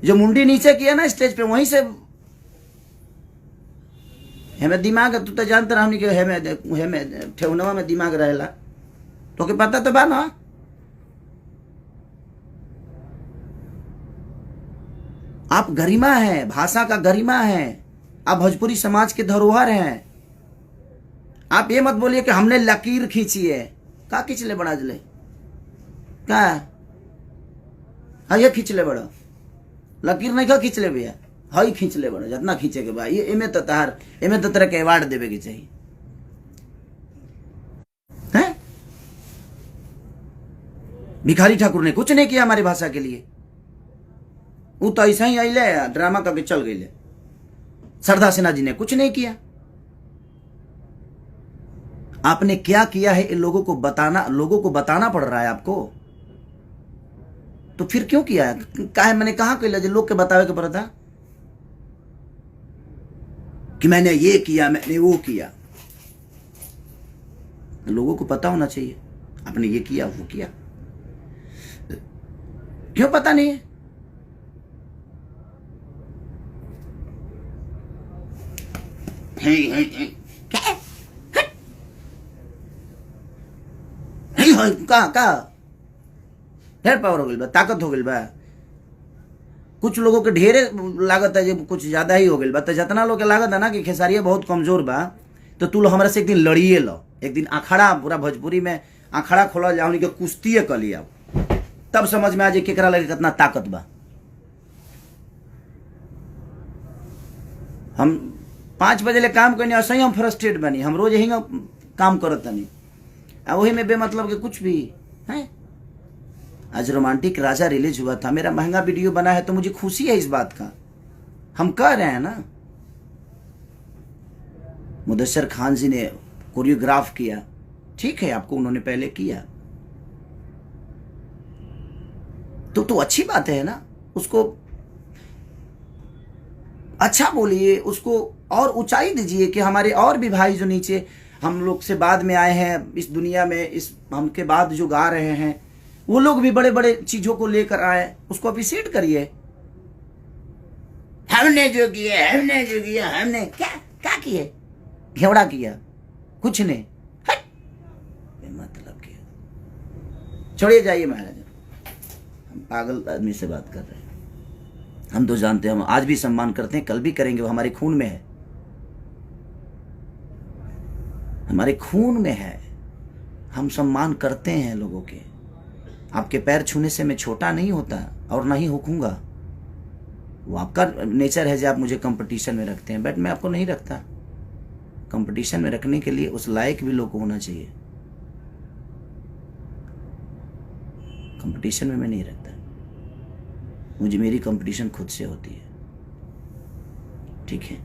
जो मुंडी नीचे किया ना स्टेज पे, वहीं से हमें दिमाग, तू तो जानता रहा कि हमें ठेहुनवा में दिमाग रहेला, तो के पता तो बा ना। आप गरिमा है, भाषा का गरिमा है, आप भोजपुरी समाज के धरोहर हैं। आप ये मत बोलिए कि हमने लकीर खींची है। का खींच ले बड़ा जले का? हाँ ये खींच ले बड़ा, लकीर नहीं का खींच ले भैया, हई खींच ले बड़ा, जितना खींचे के बा। ये एमे तो तरह के अवार्ड देवे के चाहिए हैं? भिखारी ठाकुर ने कुछ नहीं किया हमारी भाषा के लिए, वो तो ऐसा ही आइले ड्रामा करके चल गई। सरदार सिन्हा जी ने कुछ नहीं किया। आपने क्या किया है इन लोगों को बताना पड़ रहा है आपको। तो फिर क्यों किया है? मैंने कहा कि लोग के बतावे के पड़ा था कि मैंने ये किया, मैंने वो किया। लोगों को पता होना चाहिए आपने ये किया वो किया। क्यों पता नहीं है? का ढेर पावर हो गई बा, ताकत हो गई बा। कुछ लोगों के ढेरे लागत है, जब कुछ ज्यादा ही हो गई बा। तो जितना लोग के लागत है ना कि खेसारिया बहुत कमजोर बा, तो तू हमरा से एक दिन लड़िए लो, एक दिन अखाड़ा, पूरा भोजपुरी में अखाड़ा खोला जाओ, के कुश्ती कर लिया, तब समझ में आ जाए केकरा लगे कितना ताकत बा। हम 5 बजे ले काम करनी, ऐसे ही हम फ्रस्ट्रेट बनी, हम रोज यही काम करत नहीं, वही में बेमतलब के कुछ भी है। आज रोमांटिक राजा रिलीज हुआ था, मेरा महंगा वीडियो बना है, तो मुझे खुशी है इस बात का। हम कह रहे हैं ना, मुदस्सर खान जी ने कोरियोग्राफ किया, ठीक है, आपको उन्होंने पहले किया तो अच्छी बात है ना। उसको अच्छा बोलिए, उसको और ऊंचाई दीजिए कि हमारे और भी भाई जो नीचे हम लोग से बाद में आए हैं इस दुनिया में, इस हमके बाद जो गा रहे हैं, वो लोग भी बड़े बड़े चीजों को लेकर आए, उसको अप्रिशिएट करिए। हमने जो किया हमने क्या किए? घेवड़ा किया, कुछ नहीं, मतलब किया। छोड़िए, जाइए महाराज, हम पागल आदमी से बात कर रहे हैं। हम तो जानते हैं, हम आज भी सम्मान करते हैं, कल भी करेंगे, वो हमारे खून में है, हमारे खून में है। हम सम्मान करते हैं लोगों के। आपके पैर छूने से मैं छोटा नहीं होता और ना ही होऊंगा। वो आपका नेचर है जो आप मुझे कंपटीशन में रखते हैं, बट मैं आपको नहीं रखता। कंपटीशन में रखने के लिए उस लायक भी लोग को होना चाहिए। कंपटीशन में मैं नहीं रखता, मुझे मेरी कंपटीशन खुद से होती है, ठीक है।